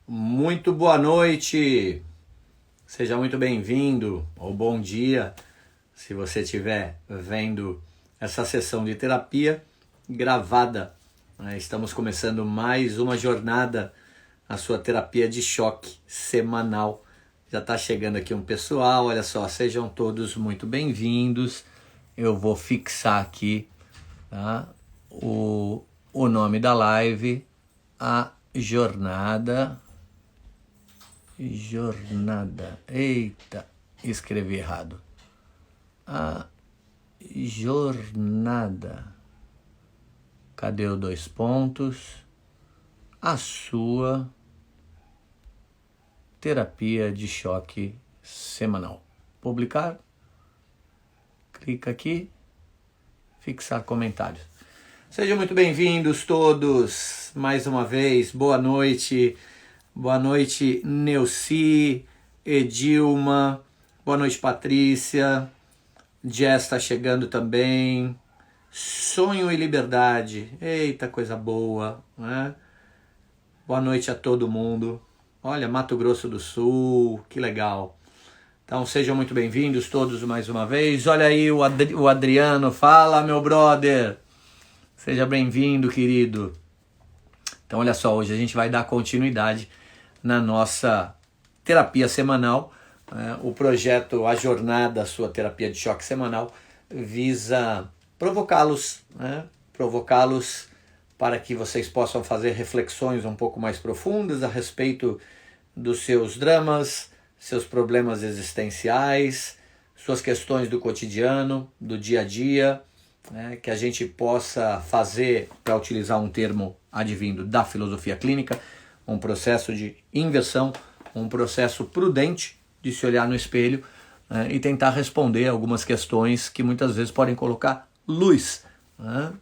Muito boa noite, seja muito bem-vindo, ou bom dia, se você estiver vendo essa sessão de terapia gravada. Estamos começando mais uma jornada, a sua terapia de choque semanal. Já está chegando aqui um pessoal, olha só, sejam todos muito bem-vindos. Eu vou fixar aqui, tá, o nome da live, a jornada, eita, escrevi errado, a jornada, cadê os dois pontos, a sua terapia de choque semanal, publicar, clica aqui, fixar comentários. Sejam muito bem-vindos todos, mais uma vez, boa noite Neuci, Edilma, boa noite Patrícia, Jess está chegando também, Sonho e Liberdade, eita coisa boa, né? Boa noite a todo mundo, olha, Mato Grosso do Sul, que legal. Então sejam muito bem-vindos todos mais uma vez, olha aí o Adriano, fala meu brother, seja bem-vindo querido. Então olha só, hoje a gente vai dar continuidade na nossa terapia semanal. O projeto A Jornada, a sua terapia de choque semanal, visa provocá-los, provocá-los para que vocês possam fazer reflexões um pouco mais profundas a respeito dos seus dramas, seus problemas existenciais, suas questões do cotidiano, do dia a dia, que a gente possa fazer, para utilizar um termo advindo da filosofia clínica, um processo de inversão, um processo prudente de se olhar no espelho e tentar responder algumas questões que muitas vezes podem colocar luz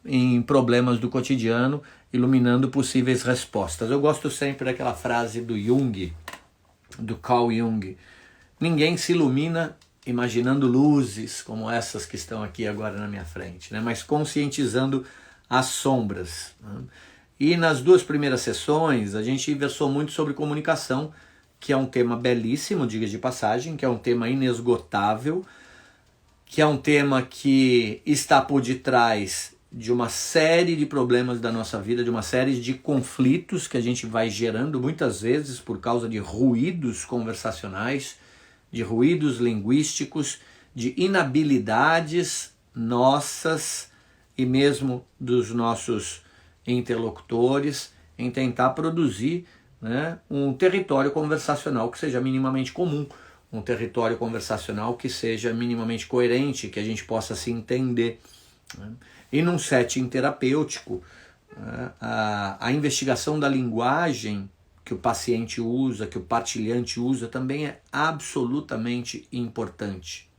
em problemas do cotidiano, iluminando possíveis respostas. Eu gosto sempre daquela frase do Jung, do Carl Jung: ninguém se ilumina imaginando luzes como essas que estão aqui agora na minha frente, mas conscientizando as sombras. E nas duas primeiras sessões a gente versou muito sobre comunicação, que é um tema belíssimo, diga de passagem, que é um tema inesgotável, que é um tema que está por detrás de uma série de problemas da nossa vida, de uma série de conflitos que a gente vai gerando muitas vezes por causa de ruídos conversacionais, de ruídos linguísticos, de inabilidades nossas e mesmo dos nossos interlocutores em tentar produzir um território conversacional que seja minimamente comum, um território conversacional que seja minimamente coerente, que a gente possa se entender. E num setting terapêutico, a investigação da linguagem que o paciente usa, que o partilhante usa, também é absolutamente importante.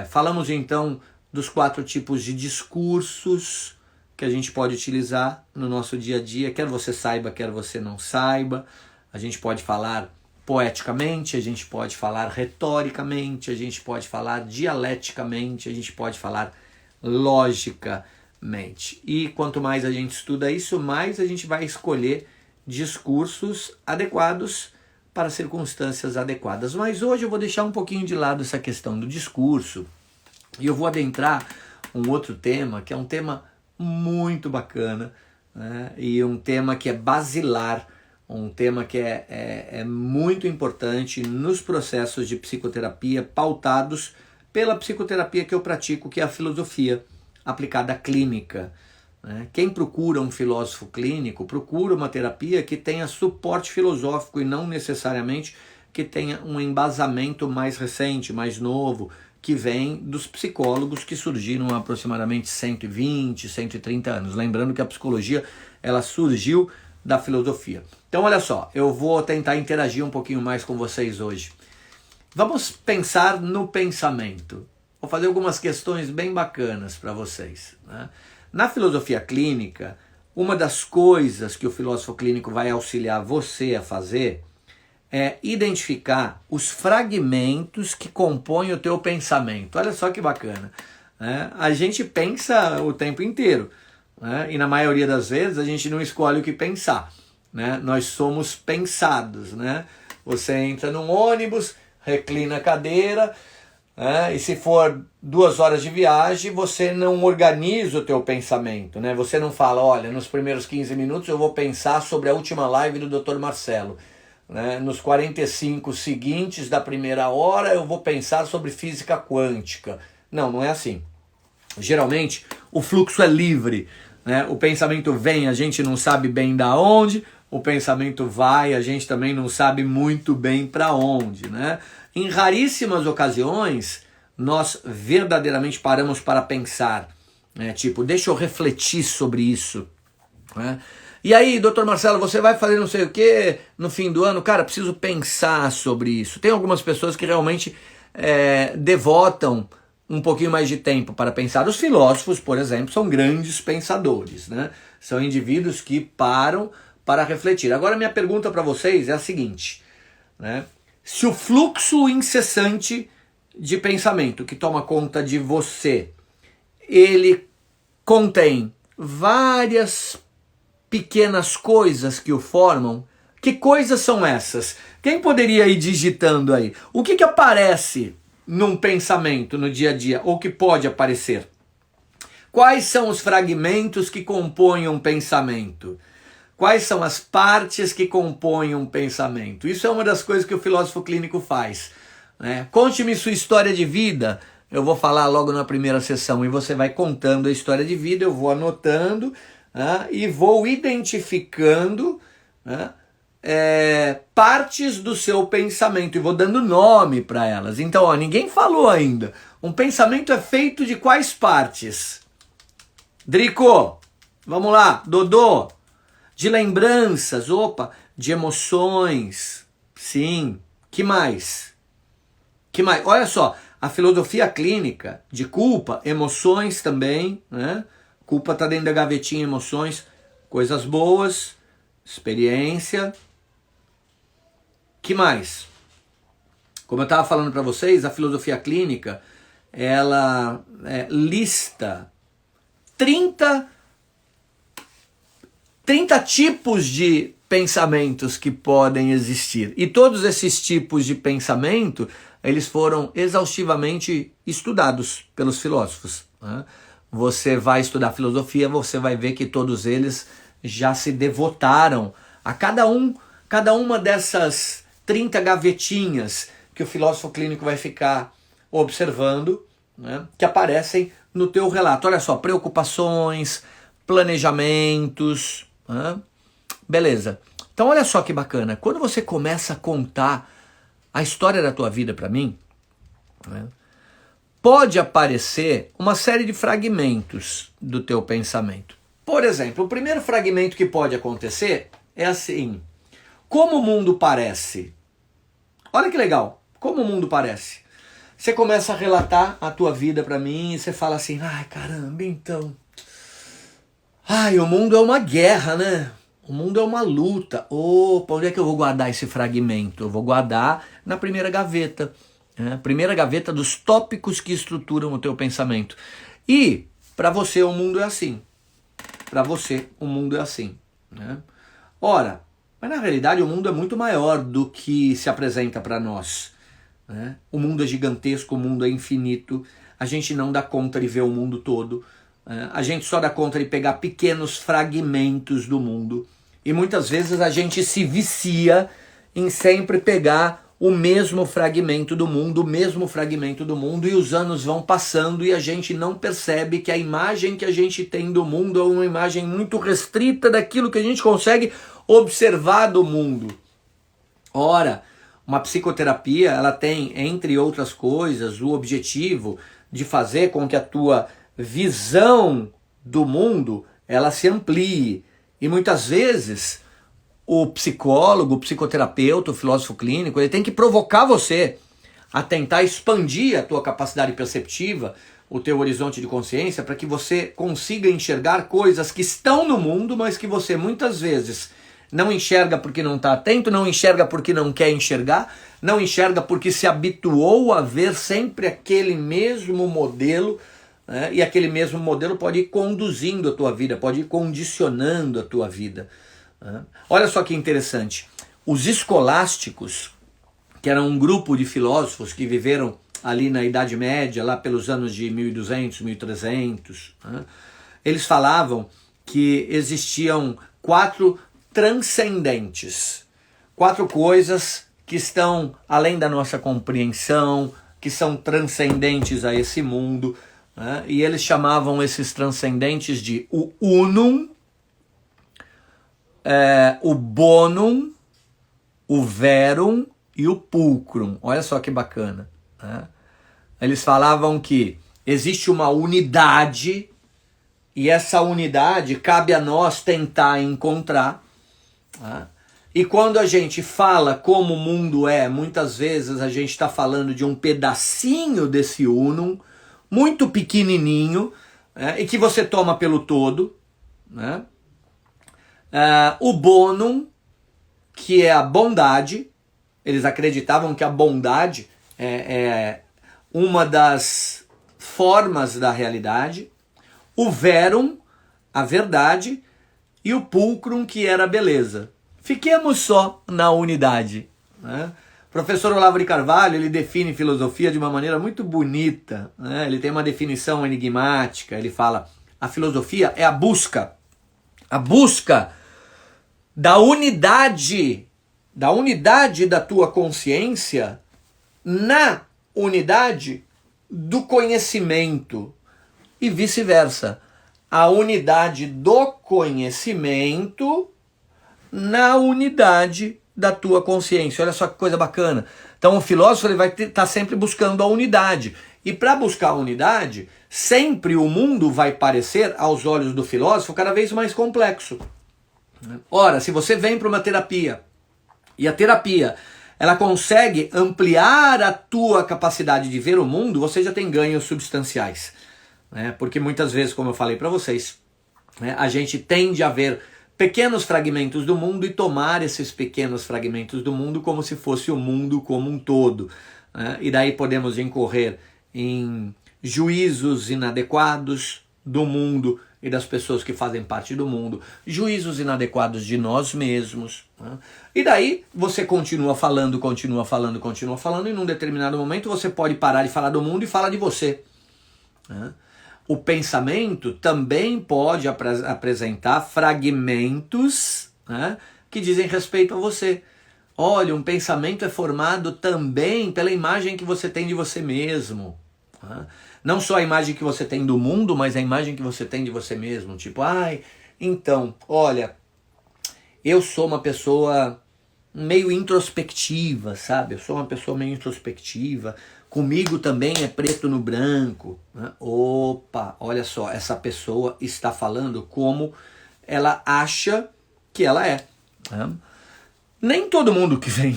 Falamos então dos 4 tipos de discursos que a gente pode utilizar no nosso dia a dia, quer você saiba, quer você não saiba. A gente pode falar poeticamente, a gente pode falar retoricamente, a gente pode falar dialeticamente, a gente pode falar logicamente. E quanto mais a gente estuda isso, mais a gente vai escolher discursos adequados para circunstâncias adequadas. Mas hoje eu vou deixar um pouquinho de lado essa questão do discurso e eu vou adentrar um outro tema, que é um tema muito bacana, e um tema que é basilar, um tema que é muito importante nos processos de psicoterapia pautados pela psicoterapia que eu pratico, que é a filosofia aplicada à clínica. Quem procura um filósofo clínico procura uma terapia que tenha suporte filosófico e não necessariamente que tenha um embasamento mais recente, mais novo, que vem dos psicólogos que surgiram há aproximadamente 120, 130 anos. Lembrando que a psicologia ela surgiu da filosofia. Então olha só, eu vou tentar interagir um pouquinho mais com vocês hoje. Vamos pensar no pensamento. Vou fazer algumas questões bem bacanas para vocês. Na filosofia clínica, uma das coisas que o filósofo clínico vai auxiliar você a fazer é identificar os fragmentos que compõem o teu pensamento. Olha só que bacana. A gente pensa o tempo inteiro, e na maioria das vezes a gente não escolhe o que pensar. né? Nós somos pensados, né? Você entra num ônibus, reclina a cadeira, né? E se for 2 horas de viagem, você não organiza o teu pensamento, né? Você não fala, olha, nos primeiros 15 minutos eu vou pensar sobre a última live do Dr. Marcelo, né? Nos 45 seguintes da primeira hora eu vou pensar sobre física quântica. Não, não é assim. Geralmente o fluxo é livre, né? O pensamento vem, a gente não sabe bem da onde, o pensamento vai, a gente também não sabe muito bem para onde, né? Em raríssimas ocasiões, nós verdadeiramente paramos para pensar, né? Tipo, deixa eu refletir sobre isso, né? E aí, doutor Marcelo, você vai fazer não sei o que no fim do ano? Cara, preciso pensar sobre isso. Tem algumas pessoas que realmente devotam um pouquinho mais de tempo para pensar. Os filósofos, por exemplo, são grandes pensadores, né? São indivíduos que param para refletir. Agora, minha pergunta para vocês é a seguinte, né? Se o fluxo incessante de pensamento que toma conta de você, ele contém várias pequenas coisas que o formam, que coisas são essas? Quem poderia ir digitando aí? O que aparece num pensamento no dia a dia, ou que pode aparecer? Quais são os fragmentos que compõem um pensamento? Quais são as partes que compõem um pensamento? Isso é uma das coisas que o filósofo clínico faz, né? Conte-me sua história de vida. Eu vou falar logo na primeira sessão e você vai contando a história de vida, eu vou anotando, né? E vou identificando, né, partes do seu pensamento e vou dando nome para elas. Então, ó, ninguém falou ainda. Um pensamento é feito de quais partes? Drico, vamos lá. Dodô, de lembranças, opa, de emoções, sim. Que mais? Que mais? Olha só, a filosofia clínica de culpa, emoções também, né? Culpa está dentro da gavetinha, emoções, coisas boas, experiência. Que mais? Como eu estava falando para vocês, a filosofia clínica, ela lista 30 tipos de pensamentos que podem existir. E todos esses tipos de pensamento, eles foram exaustivamente estudados pelos filósofos, né? Você vai estudar filosofia, você vai ver que todos eles já se devotaram a cada uma dessas 30 gavetinhas que o filósofo clínico vai ficar observando, né, que aparecem no teu relato. Olha só, preocupações, planejamentos, né? Beleza. Então olha só que bacana, quando você começa a contar a história da tua vida para mim, né, pode aparecer uma série de fragmentos do teu pensamento. Por exemplo, o primeiro fragmento que pode acontecer é assim: como o mundo parece? Olha que legal, como o mundo parece. Você começa a relatar a tua vida para mim e você fala assim, ai caramba, então... Ai, o mundo é uma guerra, né? O mundo é uma luta. Opa, onde é que eu vou guardar esse fragmento? Eu vou guardar na primeira gaveta. Primeira gaveta dos tópicos que estruturam o teu pensamento. E para você o mundo é assim. Para você o mundo é assim, né? Ora, mas na realidade o mundo é muito maior do que se apresenta para nós, né? O mundo é gigantesco, o mundo é infinito. A gente não dá conta de ver o mundo todo. A gente só dá conta de pegar pequenos fragmentos do mundo. E muitas vezes a gente se vicia em sempre pegar o mesmo fragmento do mundo, e os anos vão passando e a gente não percebe que a imagem que a gente tem do mundo é uma imagem muito restrita daquilo que a gente consegue observar do mundo. Ora, uma psicoterapia, ela tem, entre outras coisas, o objetivo de fazer com que a tua visão do mundo, ela se amplie. E muitas vezes o psicólogo, o psicoterapeuta, o filósofo clínico, ele tem que provocar você a tentar expandir a tua capacidade perceptiva, o teu horizonte de consciência, para que você consiga enxergar coisas que estão no mundo, mas que você muitas vezes não enxerga porque não está atento, não enxerga porque não quer enxergar, não enxerga porque se habituou a ver sempre aquele mesmo modelo, né? E aquele mesmo modelo pode ir conduzindo a tua vida, pode ir condicionando a tua vida. Olha só que interessante. Os escolásticos, que eram um grupo de filósofos que viveram ali na Idade Média, lá pelos anos de 1200, 1300, eles falavam que existiam 4 transcendentes, 4 coisas que estão além da nossa compreensão, que são transcendentes a esse mundo, e eles chamavam esses transcendentes de o unum, o bonum, o verum e o pulcrum. Olha só que bacana. Eles falavam que existe uma unidade e essa unidade cabe a nós tentar encontrar. E quando a gente fala como o mundo é, muitas vezes a gente está falando de um pedacinho desse unum, muito pequenininho, e que você toma pelo todo. O bonum, que é a bondade. Eles acreditavam que a bondade é uma das formas da realidade. O verum, a verdade, e o pulcrum, que era a beleza. Fiquemos só na unidade. O professor Olavo de Carvalho, ele define filosofia de uma maneira muito bonita. Ele tem uma definição enigmática. Ele fala: a filosofia é a busca da unidade da tua consciência na unidade do conhecimento e vice-versa. A unidade do conhecimento na unidade da tua consciência. Olha só que coisa bacana. Então o filósofo ele vai estar sempre buscando a unidade. E para buscar a unidade, sempre o mundo vai parecer, aos olhos do filósofo, cada vez mais complexo. Ora, se você vem para uma terapia, e a terapia ela consegue ampliar a tua capacidade de ver o mundo, você já tem ganhos substanciais. Porque muitas vezes, como eu falei para vocês, a gente tende a ver pequenos fragmentos do mundo e tomar esses pequenos fragmentos do mundo como se fosse o mundo como um todo. E daí podemos incorrer em juízos inadequados do mundo e das pessoas que fazem parte do mundo, juízos inadequados de nós mesmos. E daí você continua falando, e num determinado momento você pode parar de falar do mundo e falar de você. O pensamento também pode apresentar fragmentos que dizem respeito a você. Olha, um pensamento é formado também pela imagem que você tem de você mesmo. Não só a imagem que você tem do mundo, mas a imagem que você tem de você mesmo. Tipo, então, olha, eu sou uma pessoa meio introspectiva, sabe? Eu sou uma pessoa meio introspectiva. Comigo também é preto no branco. Opa, olha só, essa pessoa está falando como ela acha que ela é. Nem todo mundo que vem,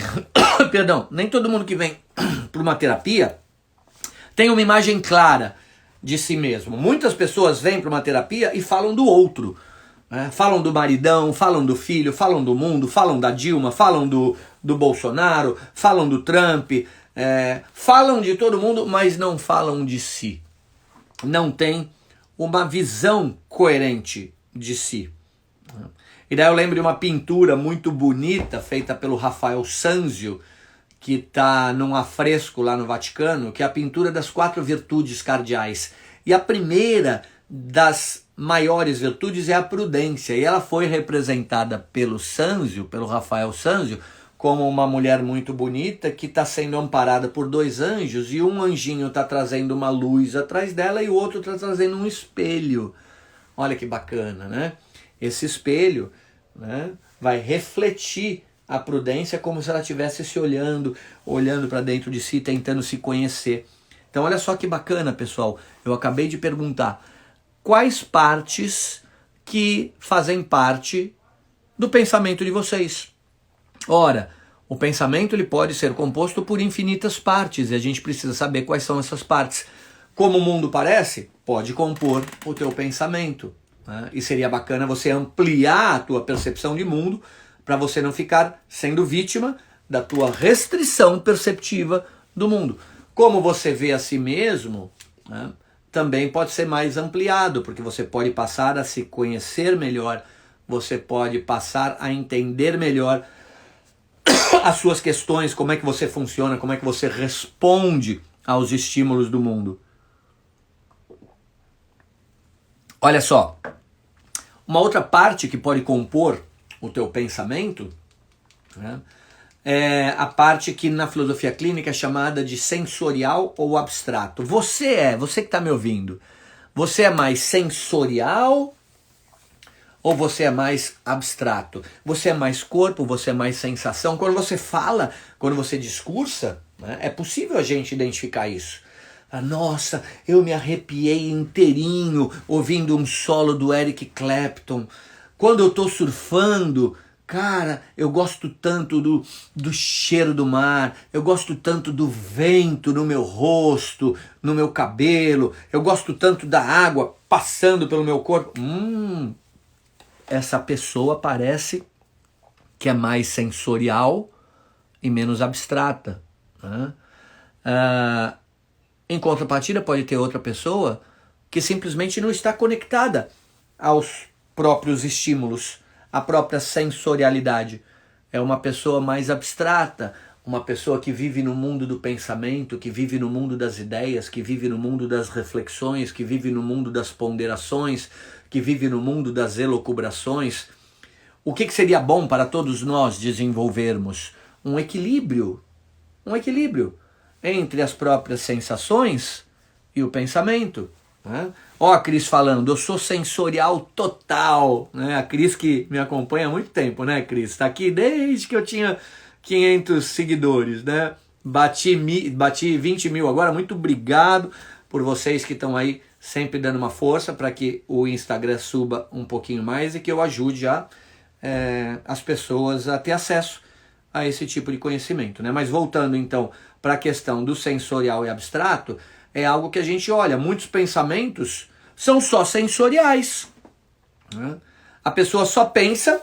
nem todo mundo que vem para uma terapia tem uma imagem clara de si mesmo. Muitas pessoas vêm para uma terapia e falam do outro. Falam do maridão, falam do filho, falam do mundo, falam da Dilma, falam do Bolsonaro, falam do Trump, falam de todo mundo, mas não falam de si. Não tem uma visão coerente de si. E daí eu lembro de uma pintura muito bonita feita pelo Rafael Sanzio, que está num afresco lá no Vaticano, que é a pintura das 4 virtudes cardeais. E a primeira das maiores virtudes é a prudência. E ela foi representada pelo Sanzio, pelo Rafael Sanzio, como uma mulher muito bonita que está sendo amparada por 2 anjos, e um anjinho está trazendo uma luz atrás dela e o outro está trazendo um espelho. Olha que bacana, né? Esse espelho, vai refletir a prudência como se ela estivesse se olhando para dentro de si, tentando se conhecer. Então olha só que bacana, pessoal. Eu acabei de perguntar quais partes que fazem parte do pensamento de vocês. Ora, o pensamento ele pode ser composto por infinitas partes e a gente precisa saber quais são essas partes. Como o mundo parece, pode compor o teu pensamento. E seria bacana você ampliar a tua percepção de mundo para você não ficar sendo vítima da tua restrição perceptiva do mundo. Como você vê a si mesmo, também pode ser mais ampliado, porque você pode passar a se conhecer melhor você pode passar a entender melhor as suas questões, como é que você funciona, como é que você responde aos estímulos do mundo. Olha só, uma outra parte que pode compor o teu pensamento, né, é a parte que na filosofia clínica é chamada de sensorial ou abstrato. Você que está me ouvindo, você é mais sensorial ou você é mais abstrato? Você é mais corpo, você é mais sensação? Quando você fala, quando você discursa, né, é possível a gente identificar isso. Nossa, eu me arrepiei inteirinho ouvindo um solo do Eric Clapton. Quando eu estou surfando, cara, eu gosto tanto do cheiro do mar, eu gosto tanto do vento no meu rosto, no meu cabelo, eu gosto tanto da água passando pelo meu corpo. Essa pessoa parece que é mais sensorial e menos abstrata, né? Em contrapartida, pode ter outra pessoa que simplesmente não está conectada aos próprios estímulos, à própria sensorialidade. É uma pessoa mais abstrata, uma pessoa que vive no mundo do pensamento, que vive no mundo das ideias, que vive no mundo das reflexões, que vive no mundo das ponderações, que vive no mundo das elucubrações. O que seria bom para todos nós desenvolvermos? Um equilíbrio entre as próprias sensações e o pensamento. Né? Ó, a Cris falando, eu sou sensorial total. Né? A Cris que me acompanha há muito tempo, né, Cris? Está aqui desde que eu tinha 500 seguidores, né? Bati 20 mil agora. Muito obrigado por vocês que estão aí sempre dando uma força para que o Instagram suba um pouquinho mais e que eu ajude as pessoas a ter acesso a esse tipo de conhecimento, né? Mas voltando então para a questão do sensorial e abstrato, é algo que a gente olha, muitos pensamentos são só sensoriais, né? A pessoa só pensa,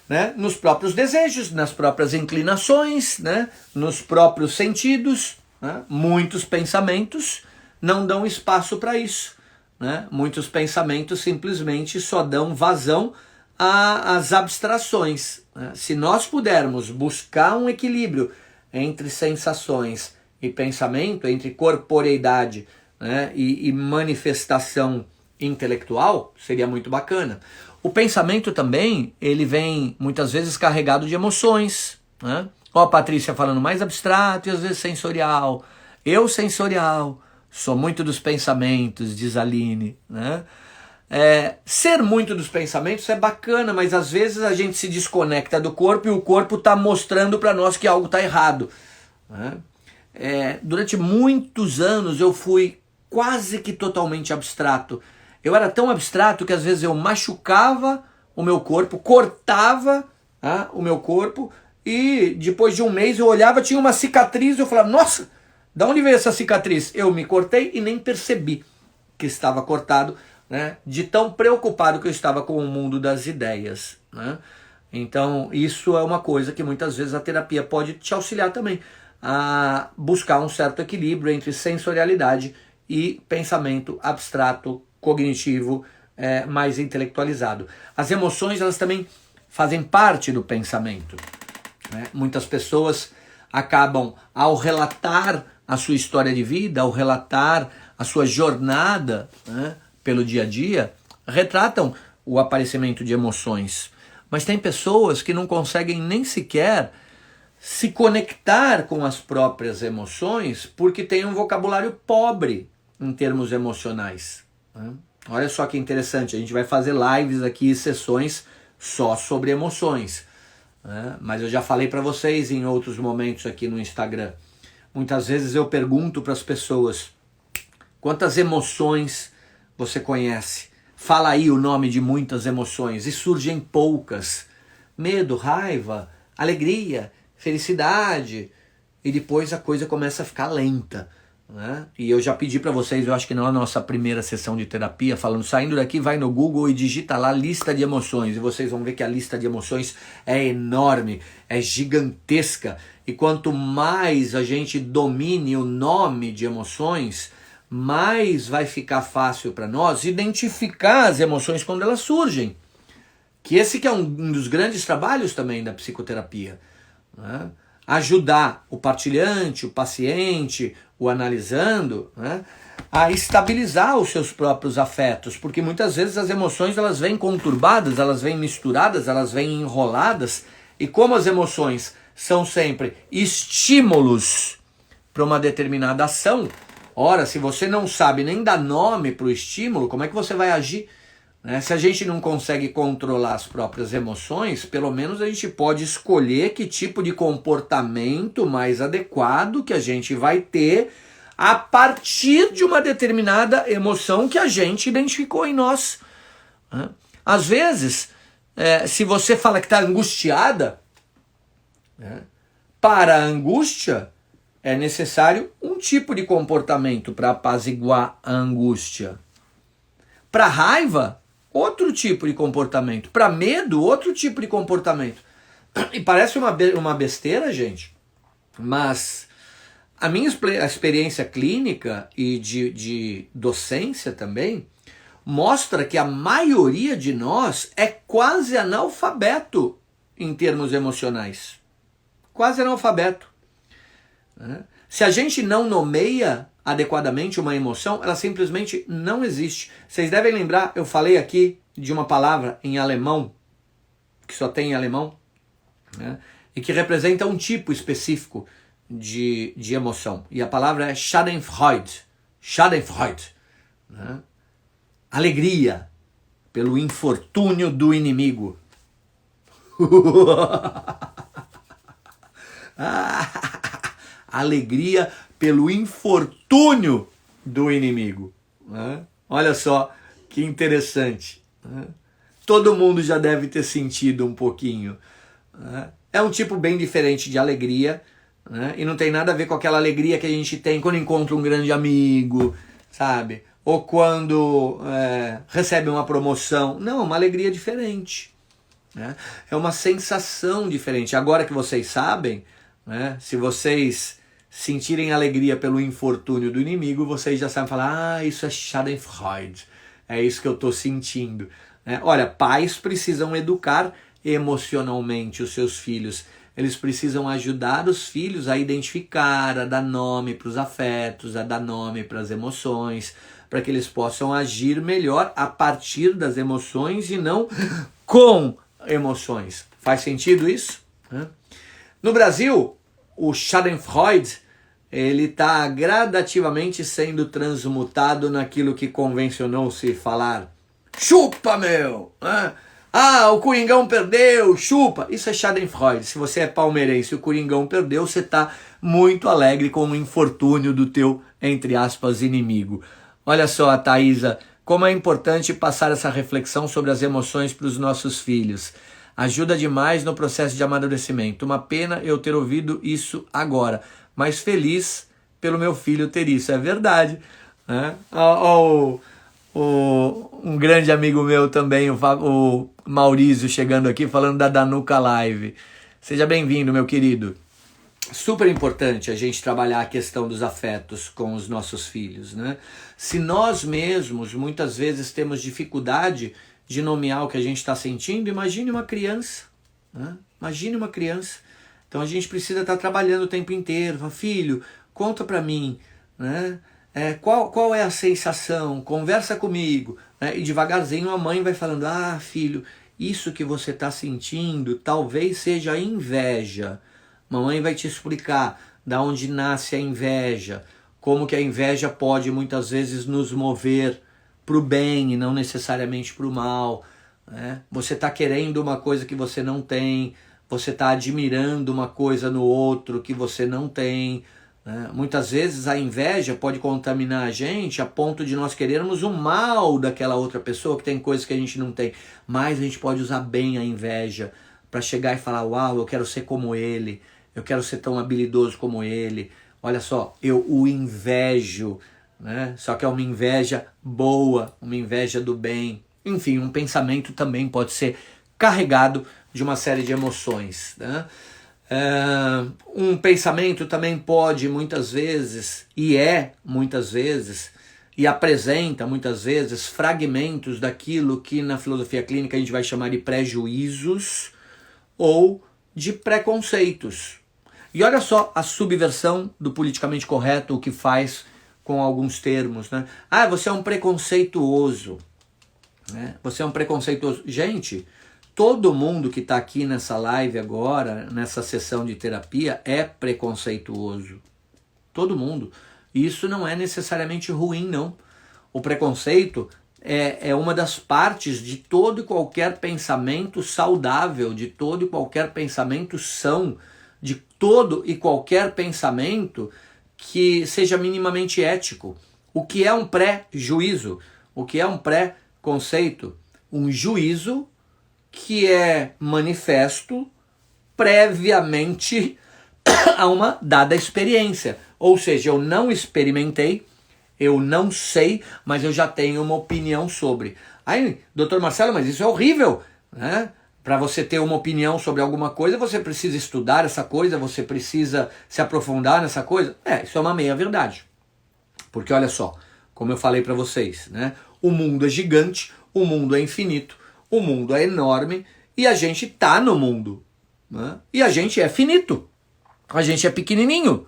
né, nos próprios desejos, nas próprias inclinações, né, nos próprios sentidos, né? Muitos pensamentos não dão espaço para isso, né? Muitos pensamentos simplesmente só dão vazão às abstrações, né? Se nós pudermos buscar um equilíbrio entre sensações e pensamento, entre corporeidade, né, e manifestação intelectual, seria muito bacana. O pensamento também, ele vem muitas vezes carregado de emoções, né? Ó, a Patrícia falando mais abstrato e às vezes sensorial. Eu sensorial, sou muito dos pensamentos, diz a Aline, né? Ser muito dos pensamentos é bacana, mas às vezes a gente se desconecta do corpo e o corpo está mostrando para nós que algo está errado, né? Durante muitos anos eu fui quase que totalmente abstrato. Eu era tão abstrato que às vezes eu machucava o meu corpo, cortava o meu corpo e depois de um mês eu olhava, tinha uma cicatriz e eu falava, nossa, da onde veio essa cicatriz? Eu me cortei e nem percebi que estava cortado, né, de tão preocupado que eu estava com o mundo das ideias, né? Então isso é uma coisa que muitas vezes a terapia pode te auxiliar também a buscar um certo equilíbrio entre sensorialidade e pensamento abstrato, cognitivo, mais intelectualizado. As emoções, elas também fazem parte do pensamento, né? Muitas pessoas acabam, ao relatar a sua história de vida, ao relatar a sua jornada, né, pelo dia a dia, retratam o aparecimento de emoções. Mas tem pessoas que não conseguem nem sequer se conectar com as próprias emoções porque tem um vocabulário pobre em termos emocionais, né? Olha só que interessante, a gente vai fazer lives aqui, sessões só sobre emoções, né? Mas eu já falei para vocês em outros momentos aqui no Instagram. Muitas vezes eu pergunto para as pessoas, quantas emoções você conhece? Fala aí o nome de muitas emoções e surgem poucas. Medo, raiva, alegria, felicidade, e depois a coisa começa a ficar lenta, né? E eu já pedi para vocês, eu acho que na nossa primeira sessão de terapia, falando, saindo daqui, vai no Google e digita lá lista de emoções, e vocês vão ver que a lista de emoções é enorme, é gigantesca, e quanto mais a gente domine o nome de emoções, mais vai ficar fácil para nós identificar as emoções quando elas surgem. que esse que é um dos grandes trabalhos também da psicoterapia, né? Ajudar o partilhante, o paciente, o analisando, né? A estabilizar os seus próprios afetos, porque muitas vezes as emoções elas vêm conturbadas, elas vêm misturadas, elas vêm enroladas, e como as emoções são sempre estímulos para uma determinada ação, ora, se você não sabe nem dar nome para o estímulo, como é que você vai agir? Né? Se a gente não consegue controlar as próprias emoções, pelo menos a gente pode escolher que tipo de comportamento mais adequado que a gente vai ter a partir de uma determinada emoção que a gente identificou em nós. Né? Às vezes, se você fala que está angustiada, né, para a angústia é necessário um tipo de comportamento para apaziguar a angústia. Para raiva, outro tipo de comportamento. Para medo, outro tipo de comportamento. E parece uma besteira, gente, mas a minha experiência clínica e de docência também mostra que a maioria de nós é quase analfabeto em termos emocionais. Quase analfabeto. Se a gente não nomeia adequadamente uma emoção, ela simplesmente não existe. Vocês devem lembrar, eu falei aqui de uma palavra em alemão, que só tem em alemão, né, e que representa um tipo específico de emoção. E a palavra é Schadenfreude. Schadenfreude. Né? Alegria pelo infortúnio do inimigo. Alegria pelo infortúnio do inimigo. Né? Olha só que interessante. Né? Todo mundo já deve ter sentido um pouquinho. Né? É um tipo bem diferente de alegria, né? E não tem nada a ver com aquela alegria que a gente tem quando encontra um grande amigo, sabe? Ou quando recebe uma promoção. Não, é uma alegria diferente. Né? É uma sensação diferente. Agora que vocês sabem, né, se vocês sentirem alegria pelo infortúnio do inimigo, vocês já sabem falar, isso é Schadenfreude, é isso que eu estou sentindo. Olha, pais precisam educar emocionalmente os seus filhos, eles precisam ajudar os filhos a identificar, a dar nome para os afetos, a dar nome para as emoções, para que eles possam agir melhor a partir das emoções e não com emoções. Faz sentido isso? No Brasil, o Schadenfreude, ele está gradativamente sendo transmutado naquilo que convencionou-se falar. Chupa, meu! O Coringão perdeu, chupa! Isso é Schadenfreude. Se você é palmeirense e o Coringão perdeu, você está muito alegre com o infortúnio do teu, entre aspas, inimigo. Olha só, Thaisa, como é importante passar essa reflexão sobre as emoções para os nossos filhos. Ajuda demais no processo de amadurecimento. Uma pena eu ter ouvido isso agora, mas feliz pelo meu filho ter isso. É verdade. Né? Um grande amigo meu também, o Maurício, chegando aqui falando da Danuca Live. Seja bem-vindo, meu querido. Super importante a gente trabalhar a questão dos afetos com os nossos filhos. Né? Se nós mesmos muitas vezes temos dificuldade de nomear o que a gente está sentindo, imagine uma criança. Né? Imagine uma criança. Então a gente precisa estar trabalhando o tempo inteiro. Fala, filho, conta para mim, né? Qual é a sensação? Conversa comigo. Né? E devagarzinho a mãe vai falando, filho, isso que você está sentindo talvez seja inveja. Mamãe vai te explicar da onde nasce a inveja, como que a inveja pode muitas vezes nos mover para o bem e não necessariamente para o mal. Né? Você está querendo uma coisa que você não tem, você está admirando uma coisa no outro que você não tem. Né? Muitas vezes a inveja pode contaminar a gente a ponto de nós querermos o mal daquela outra pessoa que tem coisas que a gente não tem. Mas a gente pode usar bem a inveja para chegar e falar, uau, eu quero ser como ele, eu quero ser tão habilidoso como ele. Olha só, eu o invejo. Né? Só que é uma inveja boa, uma inveja do bem. Enfim, um pensamento também pode ser carregado de uma série de emoções. Né? Um pensamento também pode muitas vezes, e muitas vezes, e apresenta muitas vezes fragmentos daquilo que na filosofia clínica a gente vai chamar de prejuízos ou de preconceitos. E olha só a subversão do politicamente correto, o que faz com alguns termos, né? Ah, você é um preconceituoso, né? Você é um preconceituoso. Gente, todo mundo que está aqui nessa live agora, nessa sessão de terapia, é preconceituoso. Todo mundo. Isso não é necessariamente ruim, não. O preconceito é uma das partes de todo e qualquer pensamento saudável, de todo e qualquer pensamento são, de todo e qualquer pensamento que seja minimamente ético. O que é um pré-juízo? O que é um pré-conceito? Um juízo que é manifesto previamente a uma dada experiência. Ou seja, eu não experimentei, eu não sei, mas eu já tenho uma opinião sobre. Aí, doutor Marcelo, mas isso é horrível, né? Para você ter uma opinião sobre alguma coisa, você precisa estudar essa coisa, você precisa se aprofundar nessa coisa. Isso é uma meia-verdade. Porque olha só, como eu falei para vocês, né? O mundo é gigante, o mundo é infinito, o mundo é enorme e a gente tá no mundo, né? E a gente é finito, a gente é pequenininho,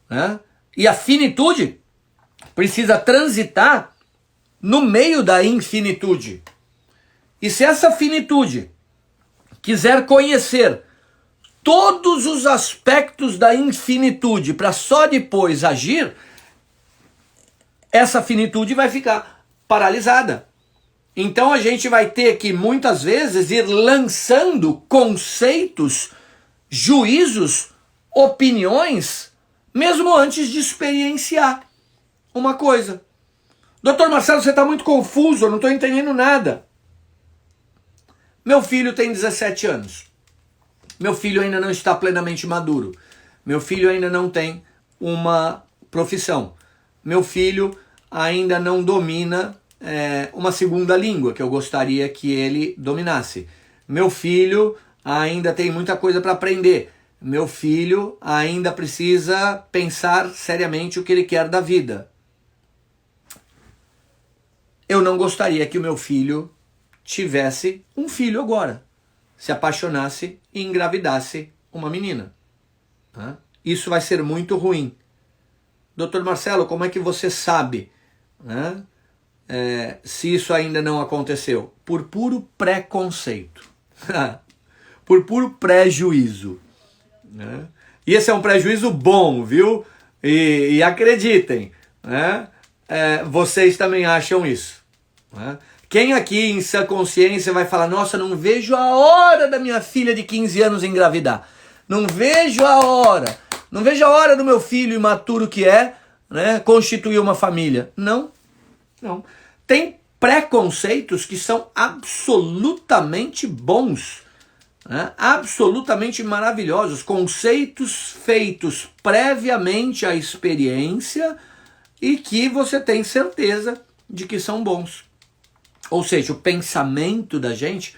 né? E a finitude precisa transitar no meio da infinitude. E se essa finitude quiser conhecer todos os aspectos da infinitude para só depois agir, essa finitude vai ficar paralisada. Então a gente vai ter que muitas vezes ir lançando conceitos, juízos, opiniões, mesmo antes de experienciar uma coisa. Doutor Marcelo, você está muito confuso, eu não estou entendendo nada. Meu filho tem 17 anos. Meu filho ainda não está plenamente maduro. Meu filho ainda não tem uma profissão. Meu filho ainda não domina uma segunda língua que eu gostaria que ele dominasse. Meu filho ainda tem muita coisa para aprender. Meu filho ainda precisa pensar seriamente o que ele quer da vida. Eu não gostaria que o meu filho tivesse um filho agora, se apaixonasse e engravidasse uma menina. Isso vai ser muito ruim. Doutor Marcelo, como é que você sabe, né, se isso ainda não aconteceu? Por puro preconceito. Por puro prejuízo. Né? E esse é um prejuízo bom, viu? E acreditem, né? Vocês também acham isso. Né? Quem aqui em sua consciência vai falar, nossa, não vejo a hora da minha filha de 15 anos engravidar. Não vejo a hora. Não vejo a hora do meu filho imaturo que é, né, constituir uma família. Não. Tem preconceitos que são absolutamente bons, né? Absolutamente maravilhosos. Conceitos feitos previamente à experiência e que você tem certeza de que são bons. Ou seja, o pensamento da gente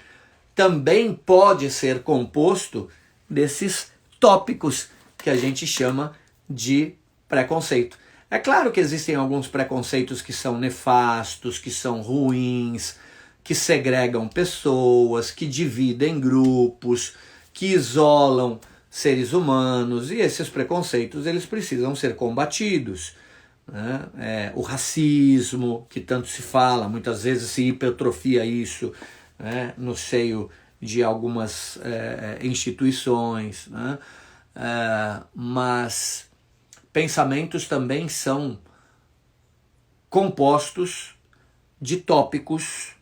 também pode ser composto desses tópicos que a gente chama de preconceito. É claro que existem alguns preconceitos que são nefastos, que são ruins, que segregam pessoas, que dividem grupos, que isolam seres humanos, e esses preconceitos eles precisam ser combatidos. Né? O racismo, que tanto se fala, muitas vezes se hipertrofia isso, né, no seio de algumas instituições, né? Mas pensamentos também são compostos de tópicos,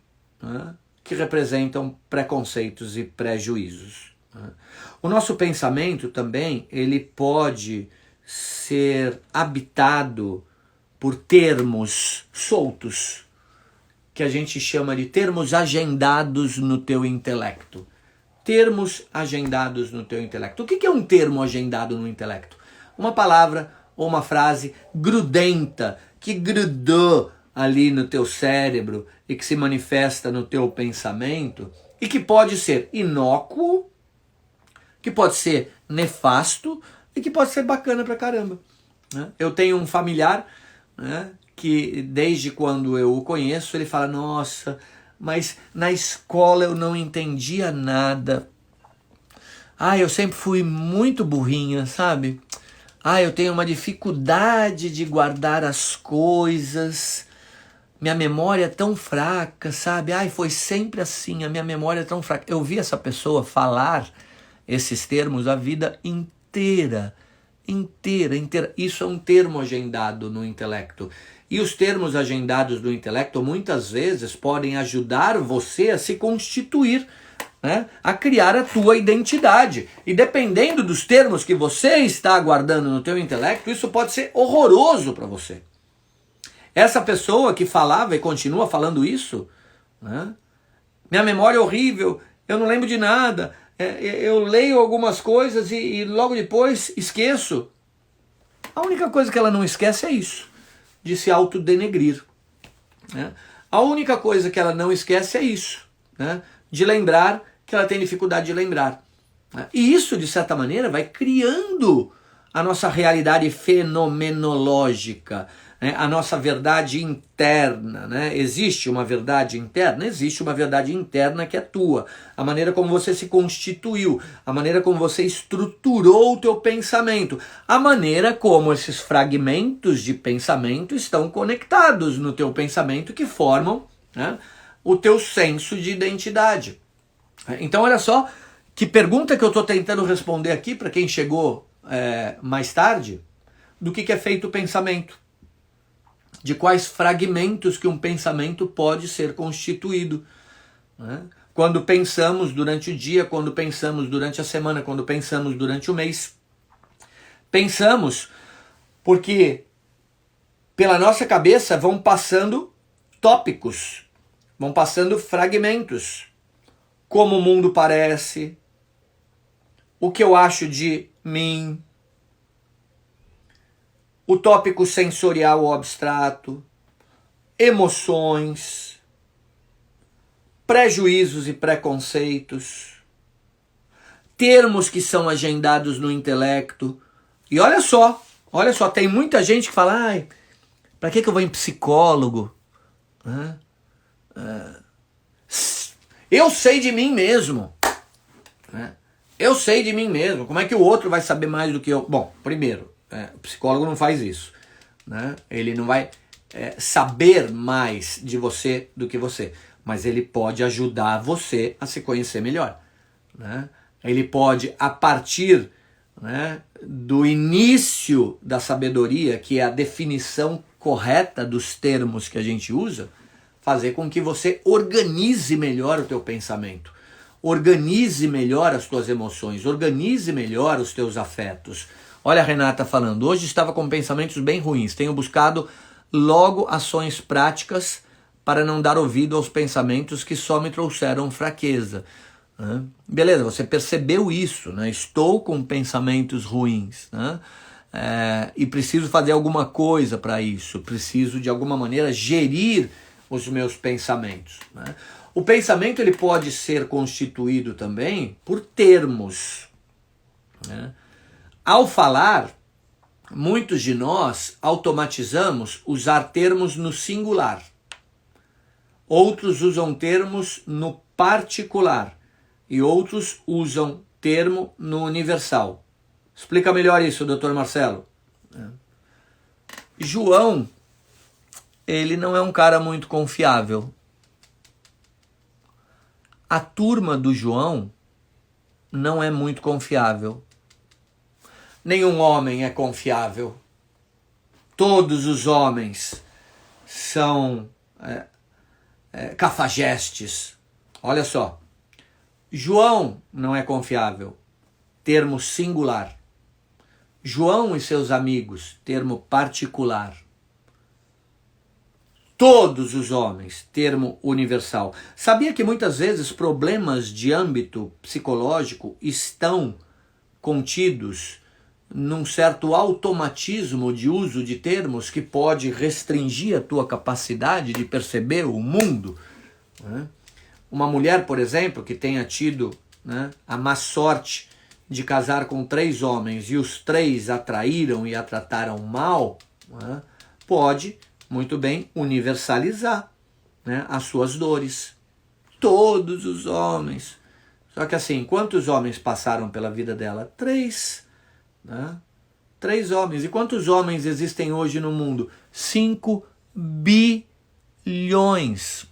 né, que representam preconceitos e prejuízos. Né? O nosso pensamento também ele pode ser habitado por termos soltos, que a gente chama de termos agendados no teu intelecto. Termos agendados no teu intelecto. O que é um termo agendado no intelecto? Uma palavra ou uma frase grudenta, que grudou ali no teu cérebro e que se manifesta no teu pensamento e que pode ser inócuo, que pode ser nefasto e que pode ser bacana pra caramba. Né? Eu tenho um familiar, né, que desde quando eu o conheço, ele fala, nossa, mas na escola eu não entendia nada. Eu sempre fui muito burrinha, sabe? Eu tenho uma dificuldade de guardar as coisas. Minha memória é tão fraca, sabe? Foi sempre assim, a minha memória é tão fraca. Eu vi essa pessoa falar esses termos a vida inteira. Isso é um termo agendado no intelecto. E os termos agendados no intelecto muitas vezes podem ajudar você a se constituir, né? A criar a tua identidade. E dependendo dos termos que você está guardando no teu intelecto, isso pode ser horroroso para você. Essa pessoa que falava e continua falando isso, né? Minha memória é horrível, eu não lembro de nada, eu leio algumas coisas e logo depois esqueço. A única coisa que ela não esquece é isso, de se autodenegrir, né? A única coisa que ela não esquece é isso, né? De lembrar que ela tem dificuldade de lembrar, né? E isso, de certa maneira, vai criando a nossa realidade fenomenológica, né? A nossa verdade interna, né? Existe uma verdade interna? Existe uma verdade interna que é tua. A maneira como você se constituiu, a maneira como você estruturou o teu pensamento, a maneira como esses fragmentos de pensamento estão conectados no teu pensamento que formam, né, o teu senso de identidade. Então olha só que pergunta que eu estou tentando responder aqui para quem chegou mais tarde, do que é feito o pensamento. De quais fragmentos que um pensamento pode ser constituído, né? Quando pensamos durante o dia, quando pensamos durante a semana, quando pensamos durante o mês. Pensamos porque pela nossa cabeça vão passando tópicos, vão passando fragmentos. Como o mundo parece, o que eu acho de mim, o tópico sensorial ou abstrato, emoções, prejuízos e preconceitos, termos que são agendados no intelecto. E olha só, tem muita gente que fala, para que eu vou em psicólogo? Eu sei de mim mesmo. Eu sei de mim mesmo. Como é que o outro vai saber mais do que eu? Bom, primeiro, o psicólogo não faz isso, né? Ele não vai saber mais de você do que você, mas ele pode ajudar você a se conhecer melhor, né? Ele pode, a partir, né, do início da sabedoria, que é a definição correta dos termos que a gente usa, fazer com que você organize melhor o teu pensamento, organize melhor as tuas emoções, organize melhor os teus afetos. Olha a Renata falando, hoje estava com pensamentos bem ruins, tenho buscado logo ações práticas para não dar ouvido aos pensamentos que só me trouxeram fraqueza. Beleza, você percebeu isso, né? Estou com pensamentos ruins, né? E preciso fazer alguma coisa para isso, preciso de alguma maneira gerir os meus pensamentos, né? O pensamento ele pode ser constituído também por termos, né? Ao falar, muitos de nós automatizamos usar termos no singular. Outros usam termos no particular. E outros usam termo no universal. Explica melhor isso, doutor Marcelo. João, ele não é um cara muito confiável. A turma do João não é muito confiável. Nenhum homem é confiável. Todos os homens são cafajestes. Olha só. João não é confiável. Termo singular. João e seus amigos. Termo particular. Todos os homens. Termo universal. Sabia que muitas vezes problemas de âmbito psicológico estão contidos num certo automatismo de uso de termos que pode restringir a tua capacidade de perceber o mundo, né? Uma mulher, por exemplo, que tenha tido, né, a má sorte de casar com 3 homens e os 3 a traíram e a trataram mal, né, pode muito bem universalizar, né, as suas dores. Todos os homens. Só que assim, quantos homens passaram pela vida dela? 3. Né? 3 homens. E quantos homens existem hoje no mundo? 5 bilhões.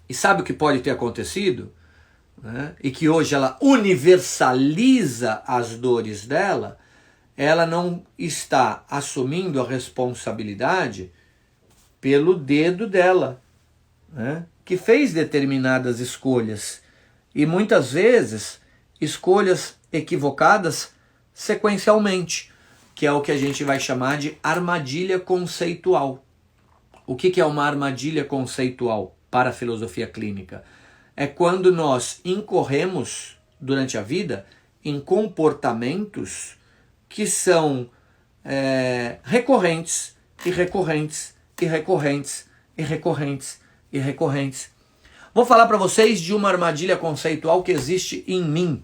E sabe o que pode ter acontecido? Né? E que hoje ela universaliza as dores dela, ela não está assumindo a responsabilidade pelo dedo dela, né? Que fez determinadas escolhas. E muitas vezes escolhas equivocadas sequencialmente, que é o que a gente vai chamar de armadilha conceitual. O que é uma armadilha conceitual para a filosofia clínica? É quando nós incorremos durante a vida em comportamentos que são recorrentes e recorrentes e recorrentes e recorrentes e recorrentes. Vou falar para vocês de uma armadilha conceitual que existe em mim.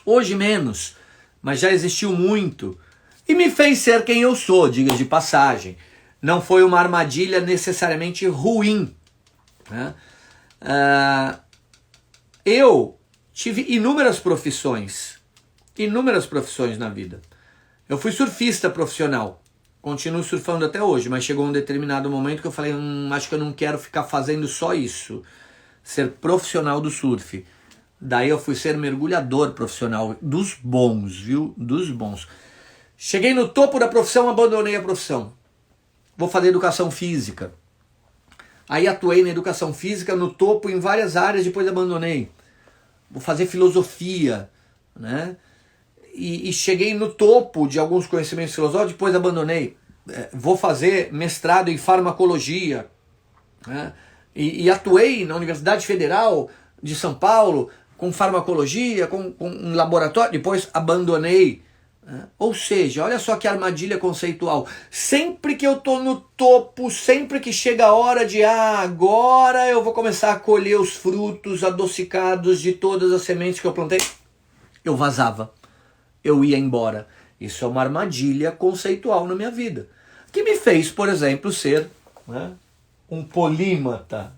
Hoje menos, mas já existiu muito. E me fez ser quem eu sou, diga de passagem. Não foi uma armadilha necessariamente ruim, né? Eu tive inúmeras profissões na vida. Eu fui surfista profissional, continuo surfando até hoje, mas chegou um determinado momento que eu falei, acho que eu não quero ficar fazendo só isso, ser profissional do surf. Daí eu fui ser mergulhador profissional, dos bons, viu? Dos bons. Cheguei no topo da profissão, abandonei a profissão. Vou fazer educação física. Aí atuei na educação física no topo em várias áreas, depois abandonei. Vou fazer filosofia, né? E cheguei no topo de alguns conhecimentos filosóficos, depois abandonei. Vou fazer mestrado em farmacologia, né? E atuei na Universidade Federal de São Paulo com farmacologia, com um laboratório, depois abandonei. Ou seja, olha só que armadilha conceitual. Sempre que eu estou no topo, sempre que chega a hora de agora eu vou começar a colher os frutos adocicados de todas as sementes que eu plantei, eu vazava, eu ia embora. Isso é uma armadilha conceitual na minha vida, que me fez, por exemplo, ser, né, um polímata.